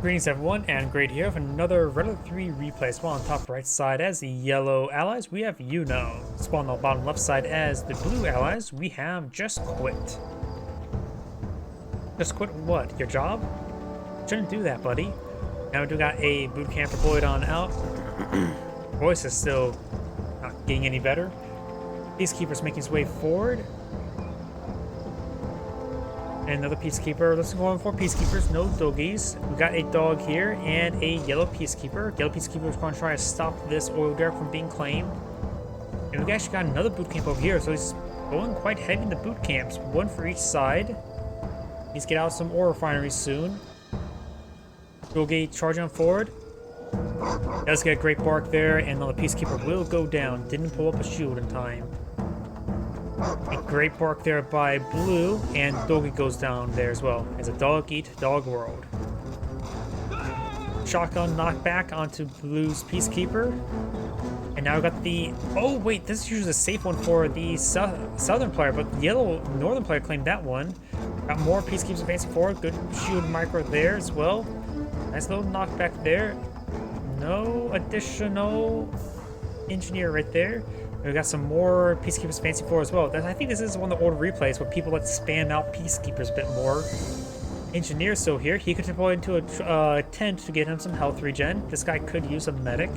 Greetings everyone, and great here with another Red 3 replay. Spawn on top right side as the yellow allies, we have Yuno. Spawn on the bottom left side as the blue allies, we have JustQuit. Just quit what? Your job? Shouldn't do that, buddy. Now we do got a boot camp deployed on out. Voice is still not getting any better. Peacekeeper's making his way forward. And another peacekeeper. Let's go on for peacekeepers, no doggies. We got a dog here and a yellow peacekeeper. Yellow peacekeeper is going to try to stop this oil derrick from being claimed. And we actually got another boot camp over here, so he's going quite heavy into boot camps, one for each side. He's get out some ore refineries soon. Doggy charging on forward. Does get a great bark there, and the peacekeeper will go down. Didn't pull up a shield in time. A great bark there by blue, and doggy goes down there as well. It's a dog eat dog world. Shotgun knockback onto blue's peacekeeper, and now we got the oh wait, this is usually a safe one for the southern player, but the yellow northern player claimed that one. Got more peacekeepers advancing forward. Good shield micro there as well. Nice little knockback there. No additional engineer right there. We got some more peacekeepers fancy for as well. I think this is one of the older replays where people like to spam out peacekeepers a bit more. Engineer still here. He could deploy into a tent to get him some health regen. This guy could use a medic.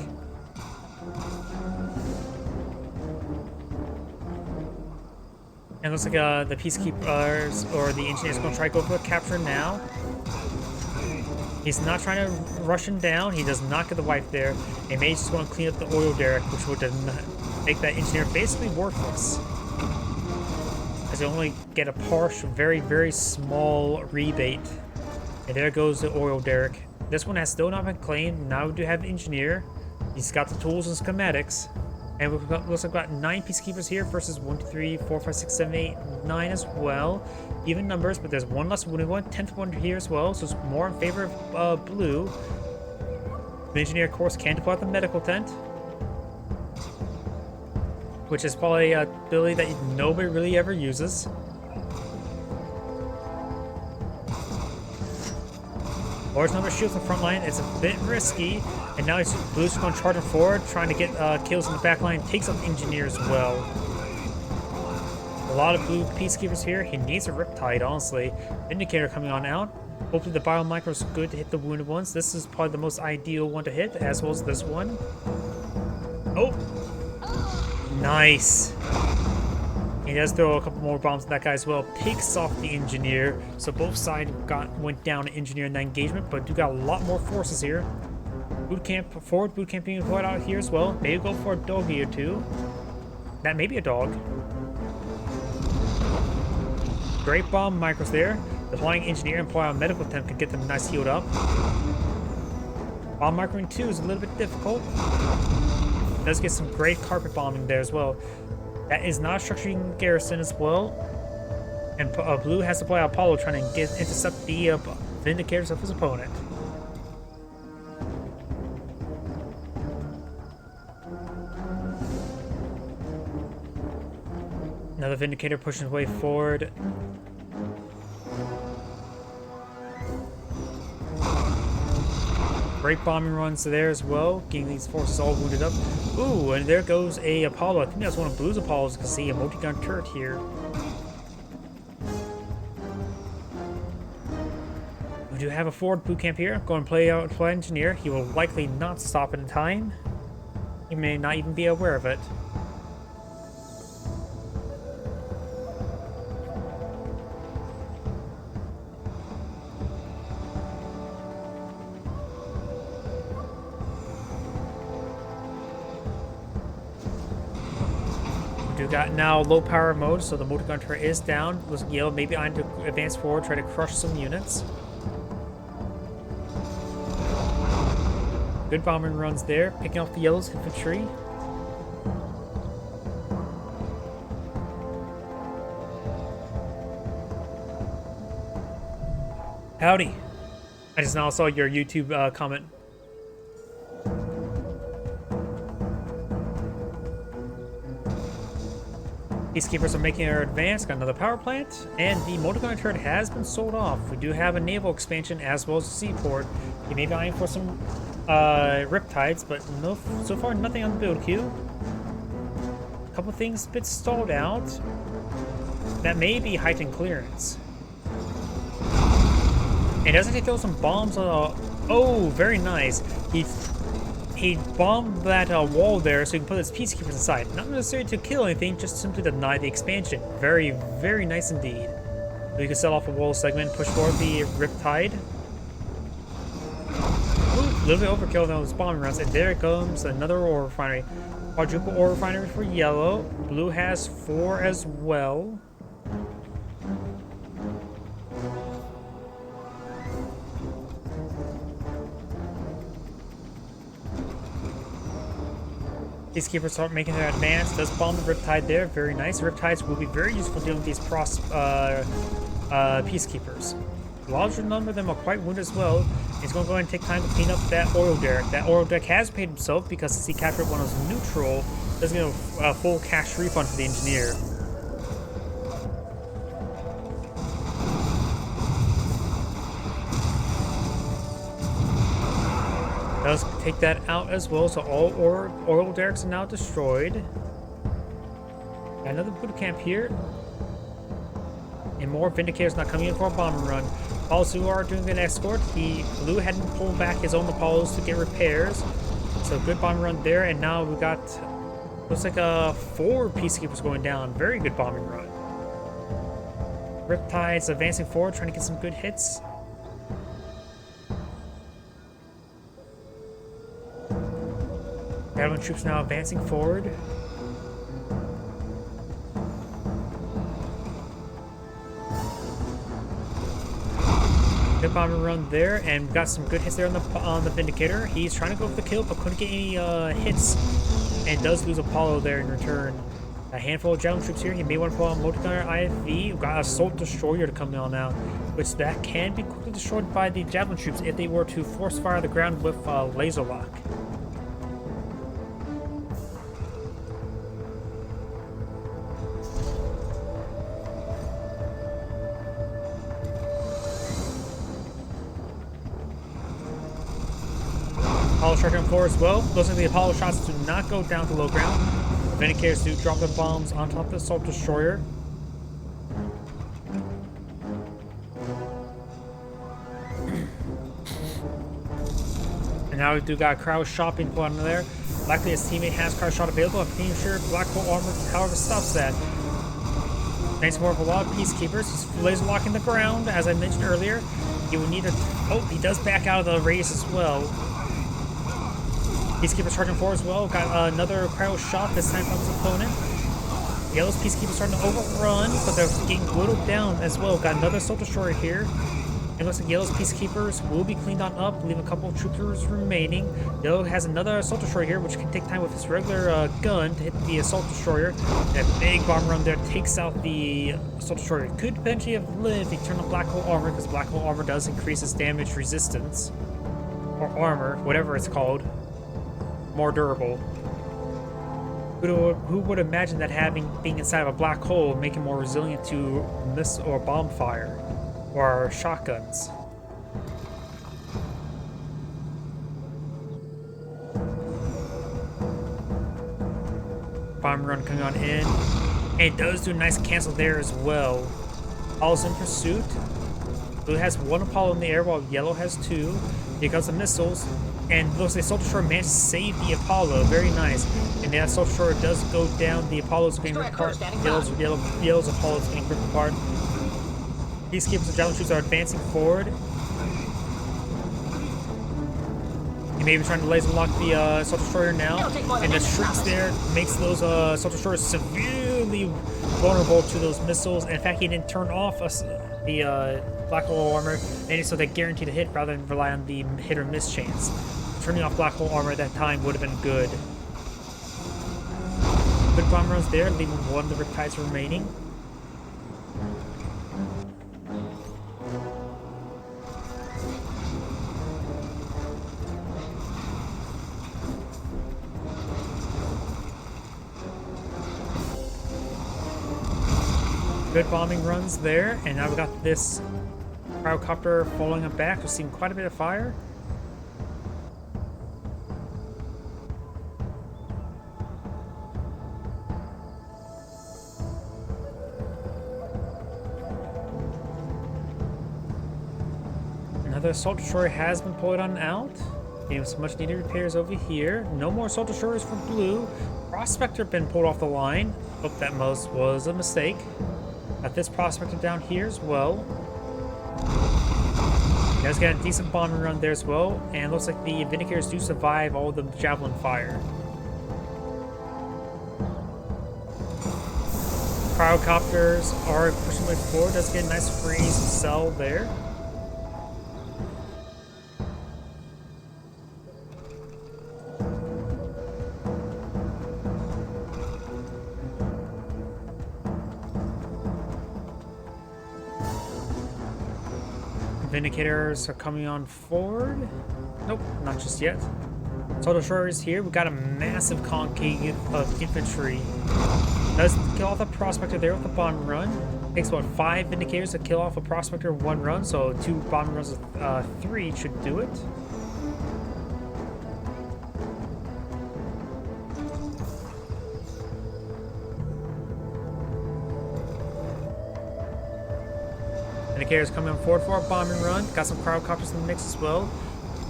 And looks like the peacekeepers or the engineers going to try to go for a capture now. He's not trying to rush him down. He does not get the wipe there. And Mage is going to clean up the oil derrick, which would make that engineer basically worthless, as they only get a partial, very, very small rebate. And there goes the oil derrick. This one has still not been claimed. Now we do have the engineer. He's got the tools and schematics. And we've got, looks like we've got 9 peacekeepers here versus 1, 2, 3, 4, 5, 6, 7, 8, 9 as well. Even numbers, but there's one less wounded one, 10th one here as well, so it's more in favor of blue. The engineer, of course, can deploy the medical tent, which is probably an ability that nobody really ever uses. Large number of shields in the front line. It's a bit risky. And now blue's going to charge him forward, trying to get kills in the back line. Takes out the engineer as well. A lot of blue peacekeepers here. He needs a riptide, honestly. Indicator coming on out. Hopefully the biomicro is good to hit the wounded ones. This is probably the most ideal one to hit, as well as this one. Oh! Nice! He does throw a couple more bombs at that guy as well. Takes off the engineer. So both sides went down to engineer in that engagement, but do got a lot more forces here. Boot camp forward, boot camp being deployed out here as well. Maybe go for a doggy or two. That may be a dog. Great bomb micros there. The flying engineer and flying medical tent could get them nice healed up. Bomb microing 2 is a little bit difficult. Does get some great carpet bombing there as well. That is not structuring garrison as well. And blue has to play Apollo trying to intercept the vindicators of his opponent. Another vindicator pushing his way forward. Great bombing runs there as well, getting these forces all wounded up. Ooh, and there goes a Apollo. I think that's one of Blue's Apollos. You can see a multi-gun turret here. We do have a forward boot camp here. Going to play out flight engineer. He will likely not stop in time. He may not even be aware of it. We got now low power mode, so the multi-gun turret is down. Looks like yellow maybe on to advance forward, try to crush some units. Good bombing runs there, picking off the yellow's infantry. Howdy. I just now saw your YouTube comment. Peacekeepers are making their advance, got another power plant, and the multi-gunner turret has been sold off. We do have a naval expansion as well as a seaport. You may be eyeing for some riptides, but no, so far nothing on the build queue. A couple things a bit stalled out. That may be heightened clearance. And doesn't he throw some bombs on oh, very nice. He bombed that wall there so he can put his peacekeepers inside. Not necessarily to kill anything, just simply to deny the expansion. Very, very nice indeed. So you can set off a wall segment, push forward the Riptide. Ooh, a little bit overkill on those bombing runs, and there comes another ore refinery. Quadruple ore refinery for yellow. Blue has 4 as well. Peacekeepers start making their advance. Does bomb the Riptide there. Very nice. Riptides will be very useful dealing with these peacekeepers. A larger number of them are quite wounded as well. He's going to go ahead and take time to clean up that oil derrick. That oil derrick has paid himself because since he captured one as neutral, doesn't get a full cash refund for the engineer. Does take that out as well, so all oil derricks are now destroyed. Got another boot camp here. And more Vindicators not coming in for a bombing run. Apollos who are doing an escort. The Blue hadn't pulled back his own Apollos to get repairs. So good bombing run there, and now we got looks like 4 peacekeepers going down. Very good bombing run. Riptides advancing forward, trying to get some good hits. Javelin troops now advancing forward. Good bombing run there, and got some good hits there on the Vindicator. He's trying to go for the kill, but couldn't get any hits, and does lose Apollo there in return. A handful of Javelin troops here. He may want to pull on multi-gunner IFV. We've got Assault Destroyer to come on now, which that can be quickly destroyed by the Javelin troops if they were to force fire the ground with laser lock. Apollo charging on floor as well. Looks like the Apollo shots do not go down to low ground. Vindicators do drop the bombs on top of the Assault Destroyer. And now we do got crowd shopping put on there. Likely his teammate has crowd shot available. I'm pretty sure Black Hole Armor, however, stops that. Thanks more of a lot of peacekeepers. He's laser locking the ground, as I mentioned earlier. He would need a. Oh, he does back out of the race as well. Peacekeepers charging forward as well. Got another cryo shot, this time from his opponent. Yellow's Peacekeepers starting to overrun, but they're getting whittled down as well. Got another Assault Destroyer here. It looks like Yellow's Peacekeepers will be cleaned on up, leaving a couple of troopers remaining. Yellow has another Assault Destroyer here, which can take time with his regular gun to hit the Assault Destroyer. That big bomb run there takes out the Assault Destroyer. Could potentially have lived the Eternal Black Hole Armor, because Black Hole Armor does increase its damage resistance. Or armor, whatever it's called. More durable. Who would imagine that being inside of a black hole make him more resilient to missile or bomb fire or shotguns? Bomb run coming on in, and it does do a nice cancel there as well. Apollo's in pursuit. Blue has 1 Apollo in the air while Yellow has 2. Here comes the missiles. And looks like Assault Destroyer managed to save the Apollo. Very nice. And the Assault Destroyer does go down. The Apollo's getting ripped apart. Yellow's Apollo's getting ripped apart. Peacekeepers and Javelin troops are advancing forward. He may be trying to laser lock the Assault Destroyer now. And the shrieks there makes those Assault Destroyers severely vulnerable to those missiles. And in fact, he didn't turn off the Black Hole Armor, and so they guaranteed a hit rather than rely on the hit or miss chance. Turning off Black Hole Armor at that time would have been good. Good bomb runs there, leaving 1 of the Riptides remaining. good bombing runs there, and now we got this Cryocopter following him back. We're seeing quite a bit of fire. Another assault destroyer has been pulled on out. Getting some much needed repairs over here. No more assault destroyers for blue. Prospector been pulled off the line. Hope that most was a mistake. Got this prospector down here as well. You guys got a decent bombing run there as well. And looks like the Vindicators do survive all the javelin fire. Cryocopters are pushing way forward. Does get a nice freeze cell there. Vindicators are coming on forward. Nope, not just yet. Assault destroyers here. We got a massive concave of infantry. Does kill off a prospector there with a bomb run. Takes about 5 Vindicators to kill off a prospector in 1 run, so 2 bomb runs with 3 should do it. Vindicators coming on forward for a bombing run. Got some Cryocopters in the mix as well.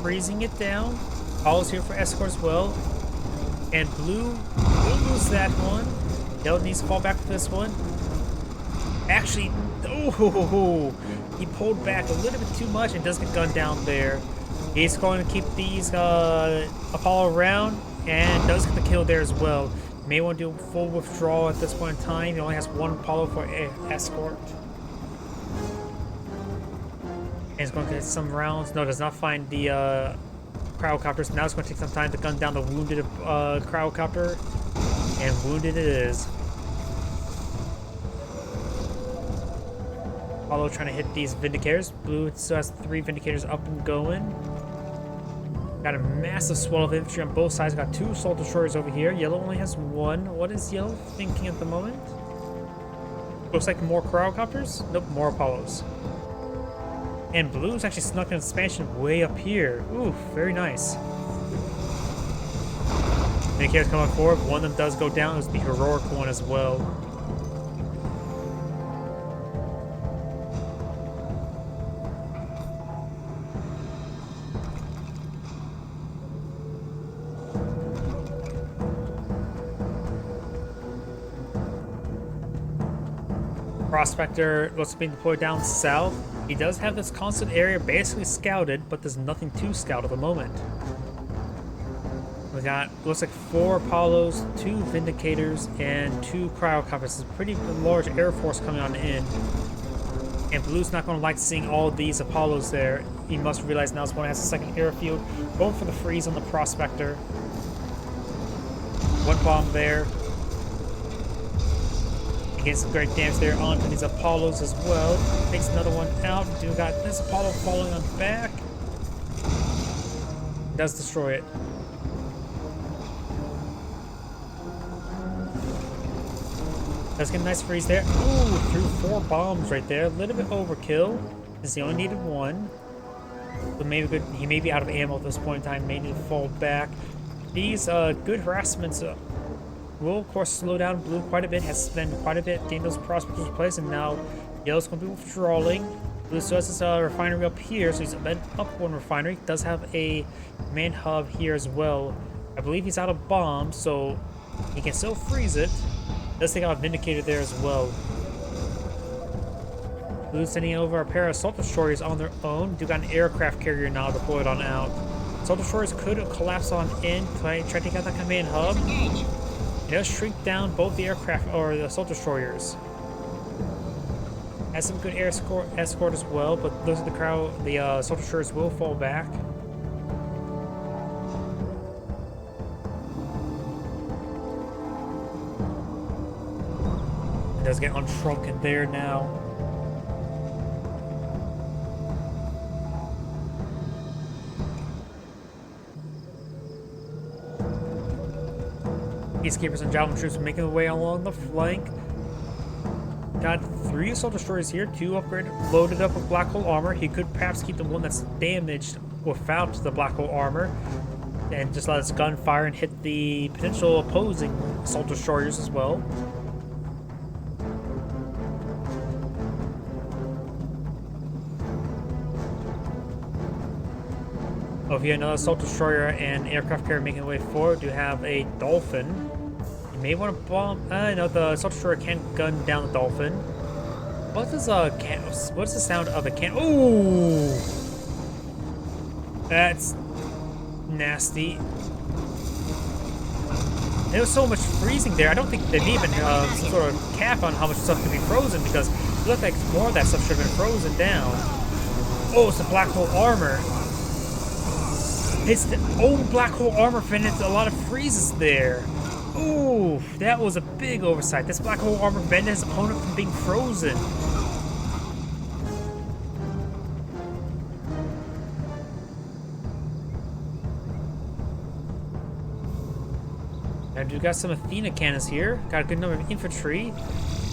Freezing it down. Paul's here for escort as well. And blue will lose that one. Yellow needs to fall back for this one. Actually, oh, he pulled back a little bit too much and does get gunned down there. He's going to keep these Apollo around and does get the kill there as well. May want to do a full withdrawal at this point in time. He only has 1 Apollo for escort. And he's going to get some rounds. No, does not find the Cryocopters. Now it's going to take some time to gun down the wounded Cryocopter. And wounded it is. Apollo trying to hit these Vindicators. Blue still has 3 Vindicators up and going. Got a massive swell of infantry on both sides. Got 2 assault destroyers over here. Yellow only has 1. What is Yellow thinking at the moment? Looks like more Cryocopters? Nope, more Apollos. And blue's actually snuck an expansion way up here. Ooh, very nice. Vindicators coming forward. One of them does go down. It was the heroic one as well. Prospector was being deployed down south. He does have this constant area basically scouted, but there's nothing to scout at the moment. We got, looks like 4 Apollos, 2 Vindicators, and 2 Cryocopters. It's a pretty large air force coming on in. And blue's not going to like seeing all these Apollos there. He must realize now his opponent has a second airfield. Going for the freeze on the Prospector. 1 bomb there. Getting some great damage there onto these Apollos as well. Takes another one out. Do got this Apollo falling on back. Does destroy it. Does get a nice freeze there. Ooh, threw 4 bombs right there. A little bit overkill, since he only needed 1. But maybe good. He may be out of ammo at this point in time. May need to fall back. These good harassments will of course slow down blue quite a bit. Has spent quite a bit getting those prospectors in place, and now yellow's going to be withdrawing. Blue still has this refinery up here, so he's been up 1 refinery. Does have a main hub here as well. I believe he's out of bombs, so he can still freeze it. Does take out a Vindicator there as well. Blue's sending over a pair of assault destroyers on their own. Do got an aircraft carrier now deployed on out. Assault destroyers could collapse on in, try to take out the command hub. It does shrink down both the aircraft or the assault destroyers. Has some good air escort as well, but those are the assault destroyers will fall back. It does get unshrunken there now. Peacekeepers and javelin troops are making their way along the flank. got 3 assault destroyers here, 2 upgraded, loaded up with black hole armor. He could perhaps keep the one that's damaged without the black hole armor, and just let his gun fire and hit the potential opposing assault destroyers as well. Over here, another assault destroyer and aircraft carrier making their way forward. Do have a dolphin. You may want to bomb. No, the assault destroyer can't gun down the dolphin. What's the sound of a can? Ooh, that's nasty. There was so much freezing there. I don't think they may even some sort of cap on how much stuff can be frozen, because it looked like more of that stuff should have been frozen down. Oh, it's the black hole armor. It's the old black hole armor prevented a lot of freezes there. Ooh, that was a big oversight. This black hole armor prevented his opponent from being frozen. And we've got some Athena cannons here. Got a good number of infantry.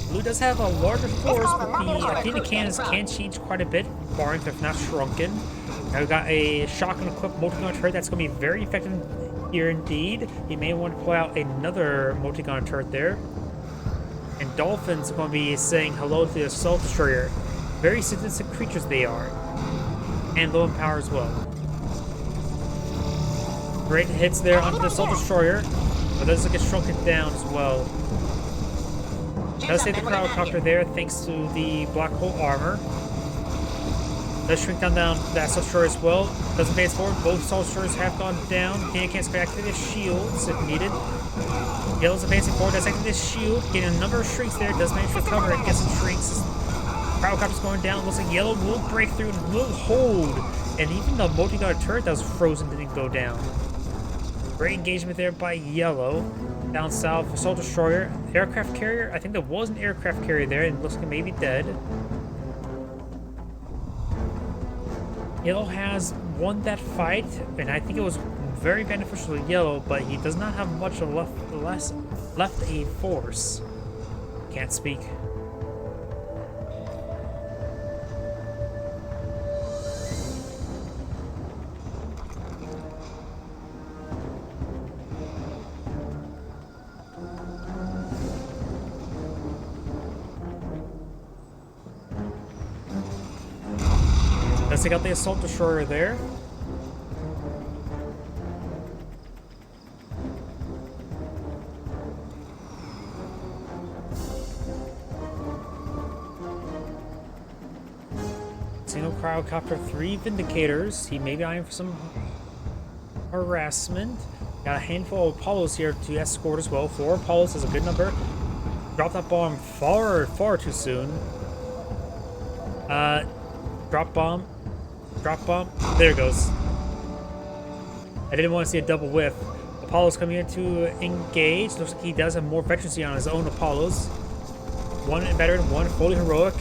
Blue does have a larger force, but the Athena cannons can change quite a bit, barring if not shrunken. Now we've got a shotgun-equipped multi-gun turret that's going to be very effective here indeed. You may want to pull out another multi-gun turret there. And Dolphin's going to be saying hello to the assault destroyer. Very sadistic creatures they are. And low in power as well. Great hits there onto the assault destroyer, but does get shrunken down as well. Does save the crowdcopter there thanks to the black hole armor. Does shrink down that assault destroyer as well. Doesn't advance forward. Both assault destroyers have gone down. Dana can't activate his shields if needed. Yellow's advancing forward. Does activate his shield. Getting a number of shrinks there. Does manage to recover and get some shrinks. Crowdcopter's going down. Looks like Yellow will break through and will hold. And even the multi-gun turret that was frozen didn't go down. Great engagement there by Yellow. Down south, assault destroyer. Aircraft carrier. I think there was an aircraft carrier there and looks like maybe dead. Yellow has won that fight, and I think it was very beneficial to Yellow, but he does not have much left a force. Can't speak. Let's take out the assault destroyer there. Single crowdcopter, 3 Vindicators. He may be eyeing for some harassment. Got a handful of Apollos here to escort as well. 4 Apollos is a good number. Dropped that bomb far too soon. Drop bomb. Drop bomb. There it goes. I didn't want to see a double whiff. Apollo's coming in to engage. Looks like he does have more veterancy on his own Apollos. 1 veteran, 1 fully heroic.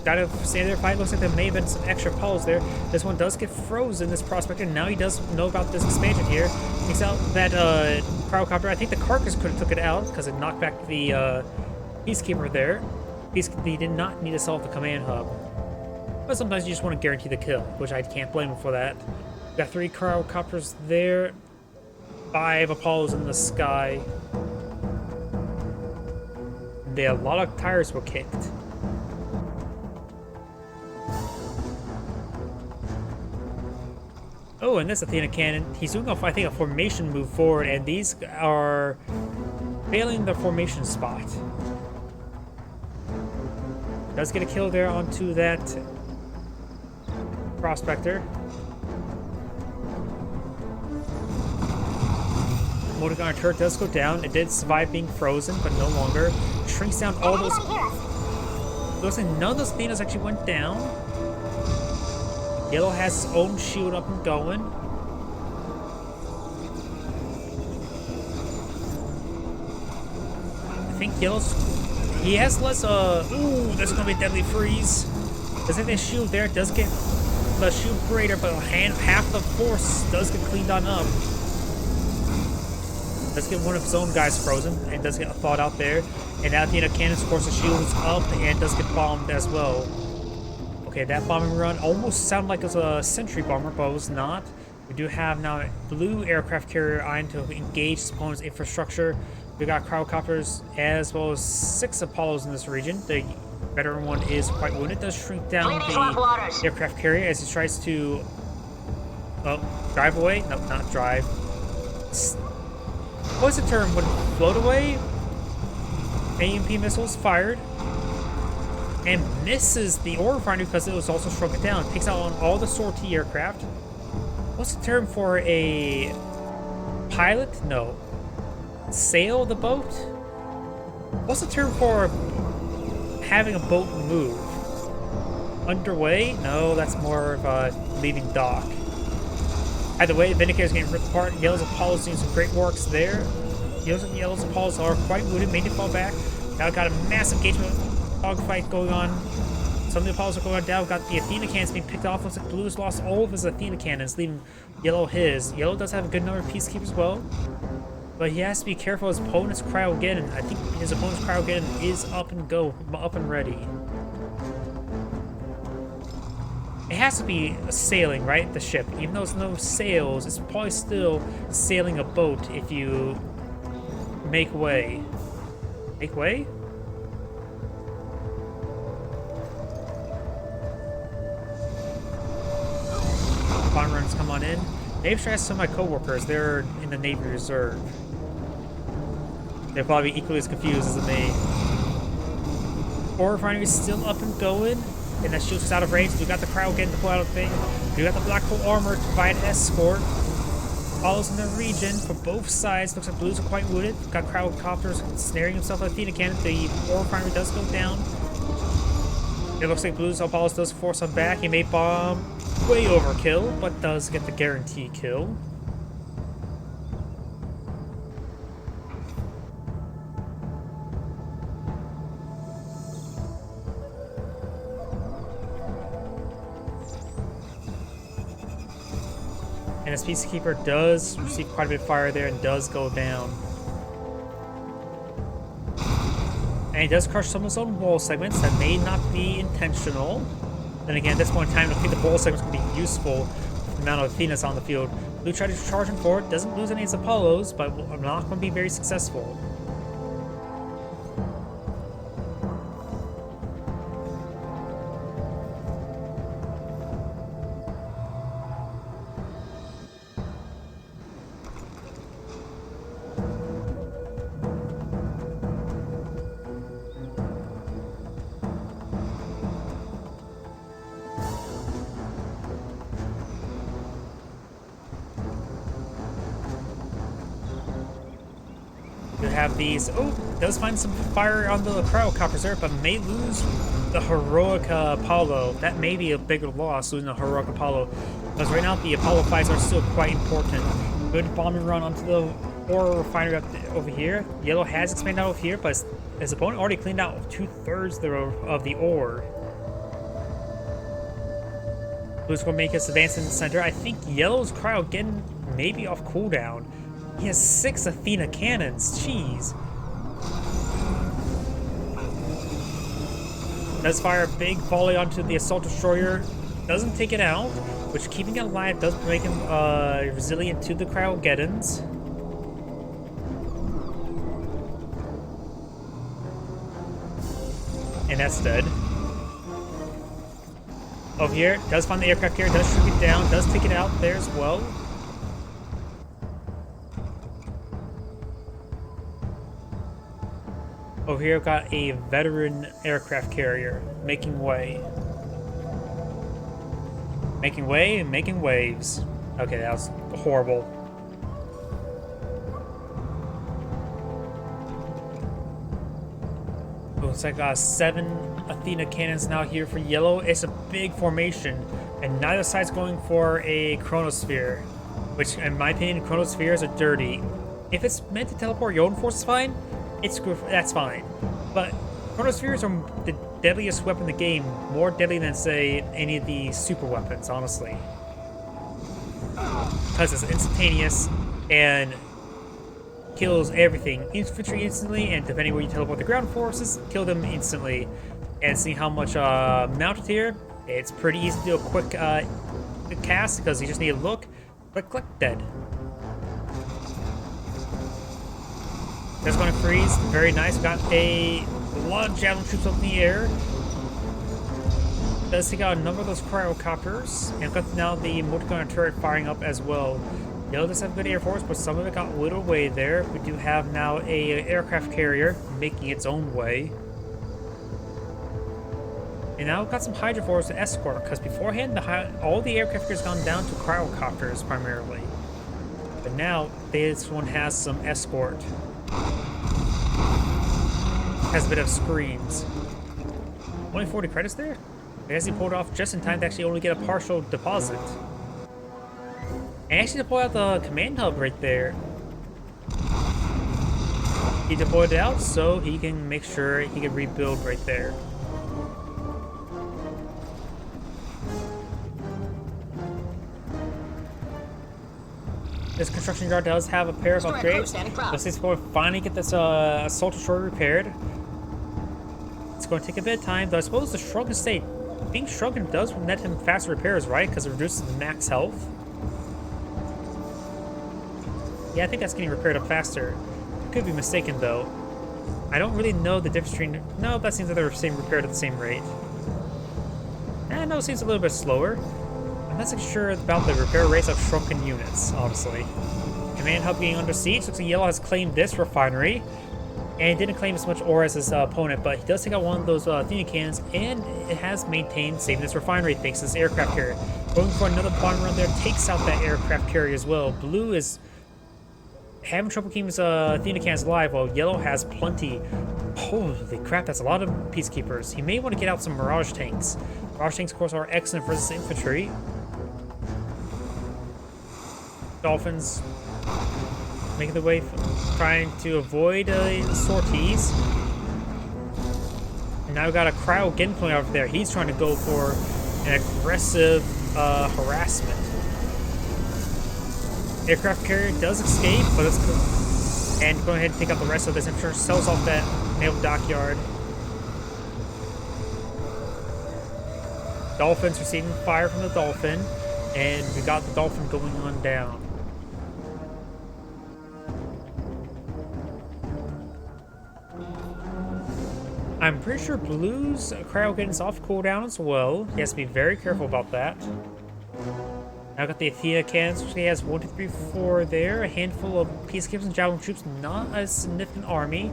Gotta stand there fight. Looks like there may have been some extra Apollos there. This one does get frozen, this prospector. Now he does know about this expansion here. Takes out that crowdcopter. I think the carcass could have took it out because it knocked back the peacekeeper there. He did not need to solve the command hub. But sometimes you just want to guarantee the kill, which I can't blame him for that. Got 3 crowdcopters there. 5 Apollos in the sky. A lot of tires were kicked. Oh, and this Athena cannon, he's doing, I think, a formation move forward, and these are failing the formation spot. Does get a kill there onto that prospector. Multi-gun turret does go down. It did survive being frozen, but no longer. Shrinks down all those. Looks like none of those Athenas actually went down. Yellow has his own shield up and going. I think he has less, ooh, there's gonna be a deadly freeze. Does have a shield there, does get the shield greater, but half the force does get cleaned on up. Does get one of his own guys frozen and does get thawed out there. And now Athena cannon scores the shields up and does get bombed as well. Okay, that bombing run almost sounded like it was a sentry bomber, but it was not. We do have now a blue aircraft carrier iron to engage his opponent's infrastructure. We got cryocopters as well as 6 Apollos in this region. The veteran one is quite wounded. Does shrink down the aircraft carrier as he tries to drive away. No, not drive. What's the term? When float away? AMP missiles fired. And misses the ore refinery because it was also shrunken down. It takes out on all the sortie aircraft. What's the term for a pilot? No. Sail the boat? What's the term for having a boat move? Underway? No, that's more of leaving dock. Either way, Vindicator's getting ripped apart. Yellow's Apollo's doing some great works there. Yellow's Apollo's are quite wounded, made to fall back. Now got a massive engagement dogfight going on. Some of the Apollos are going down. We've got the Athena cannons being picked off. Looks like Blue's lost all of his Athena cannons, leaving Yellow his. Yellow does have a good number of Peacekeepers as well, but he has to be careful. His opponent's Cryogeddon. I think his opponent's Cryogeddon is up and ready. It has to be sailing, right? The ship. Even though there's no sails, it's probably still sailing a boat if you make way. Make way? Bomb runs come on in. Maybe try some of my co-workers. They're in the Navy Reserve. They're probably equally as confused as me. Ore refinery is still up and going. And that shoots us out of range. We got the crowd getting to pull out of the thing. We got the black hole armor to provide escort. Follows in the region for both sides. Looks like Blues are quite wounded. Got crowd copters snaring himself with Athena cannon. The ore refinery does go down. It looks like Blues Apollos does force him back. He may bomb way overkill, but does get the guarantee kill. And his Peacekeeper does receive quite a bit of fire there and does go down. And he does crush some of his own wall segments. That may not be intentional. Then again, at this point in time, I think the wall segments can be useful with the amount of Athenas on the field. Blue tries to charge him forward. Doesn't lose any of his Apollos, but I'm not going to be very successful. You have these. Oh, does find some fire on the cryocopters there, but may lose the heroic Apollo. That may be a bigger loss, losing the heroic Apollo. Because right now the Apollo fights are still quite important. Good bombing run onto the ore refinery over here. Yellow has expanded out over here, but his opponent already cleaned out 2/3 of the ore. Blue's going to make his advance in the center. I think Yellow's Cryogeddon may be off cooldown. He has 6 Athena cannons. Jeez. Does fire a big volley onto the assault destroyer. Doesn't take it out, which keeping it alive does make him resilient to the Cryogeddons. And that's dead. Over here, does find the aircraft carrier, does shoot it down, does take it out there as well. Over here, I've got a veteran aircraft carrier making way. Making way and making waves. Okay, that was horrible. Looks like 7 Athena cannons now here for Yellow. It's a big formation, and neither side's going for a chronosphere, which, in my opinion, chronospheres are dirty. If it's meant to teleport your own forces, fine. That's fine. But chronospheres are the deadliest weapon in the game, more deadly than, say, any of the super weapons, honestly. Because it's instantaneous, and kills everything. Infantry instantly, and depending where you teleport the ground forces, kill them instantly. And see how much mounted here. It's pretty easy to do a quick cast because you just need to look. Click, click, dead. That's going to freeze. Very nice. Got a lot of javelin troops up in the air. Does take out a number of those cryocopters. And got now the multi-gunner turret firing up as well. Yellow does have good air force, but some of it got whittled away there. We do have now a aircraft carrier making its own way. And now we've got some Hydra force to escort, because beforehand, all the aircraft carriers gone down to cryocopters primarily. But now, this one has some escort. Has a bit of screams. Only 40 credits there? I guess he pulled off just in time to actually only get a partial deposit. And actually deploy out the command hub right there. He deployed it out so he can make sure he can rebuild right there. This construction yard does have a pair of upgrades. Let's see if we finally get this assault destroyer repaired. It's going to take a bit of time, though I suppose the shrunken state, being shrunken does net him faster repairs, right? Because it reduces the max health. Yeah, I think that's getting repaired up faster. Could be mistaken, though. I don't really know the difference between... No, that seems like they're repaired at the same rate. No, it seems a little bit slower. I'm not so sure about the repair rates of shrunken units, honestly. Command hub being under siege. Looks like Yellow has claimed this refinery. And he didn't claim as much ore as his opponent, but he does take out one of those Athena cannons, and it has maintained saving this refinery thanks to this aircraft carrier. Going for another bomb run there, takes out that aircraft carrier as well. Blue is having trouble keeping his Athena cannons alive, while Yellow has plenty. Holy crap, that's a lot of peacekeepers. He may want to get out some Mirage tanks. Mirage tanks, of course, are excellent versus infantry. Dolphins making the way, trying to avoid sorties. And now we've got a cryo again pulling over there. He's trying to go for an aggressive harassment. Aircraft carrier does escape, but let's go and go ahead and take out the rest of this. I'm sure sells off that naval dockyard. Dolphins receiving fire from the Dolphin, and we got the Dolphin going on down. I'm pretty sure Blue's cryo getting off cooldown as well. He has to be very careful about that. Now I've got the Athena cannons, which he has 1, 2, 3, 4 there. A handful of peacekeepers and javelin troops, not a significant army.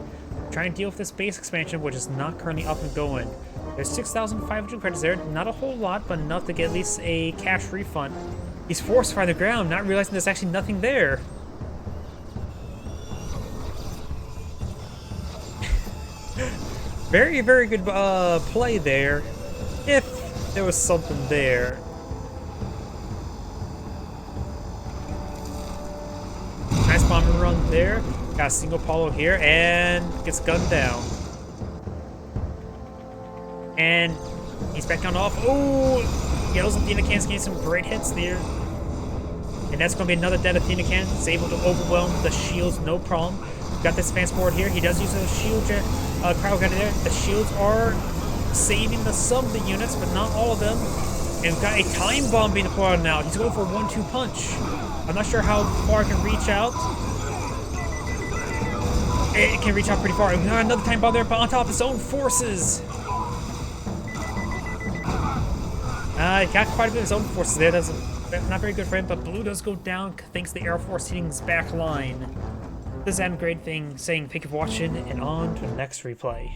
Trying to deal with this base expansion, which is not currently up and going. There's 6,500 credits there. Not a whole lot, but enough to get at least a cash refund. He's forced by the ground, not realizing there's actually nothing there. Very, very good play there, if there was something there. Nice bombing run there. Got a single Apollo here, and gets gunned down. And he's back down off. Oh! Yellow's Athena cannons getting some great hits there. And that's going to be another dead Athena cannon. It's able to overwhelm the shields, no problem. Got this advanced board here. He does use a shield cryo gunner there. The shields are saving some of the units, but not all of them. And we've got a time bomb being deployed now. He's going for a 1-2 punch. I'm not sure how far it can reach out. It can reach out pretty far. We've got another time bomb there, but on top of his own forces. He got quite a bit of his own forces there. That's not very good for him, but Blue does go down thanks to the Air Force hitting his back line. This is Adam Great Thing saying thank you for watching, and on to the next replay.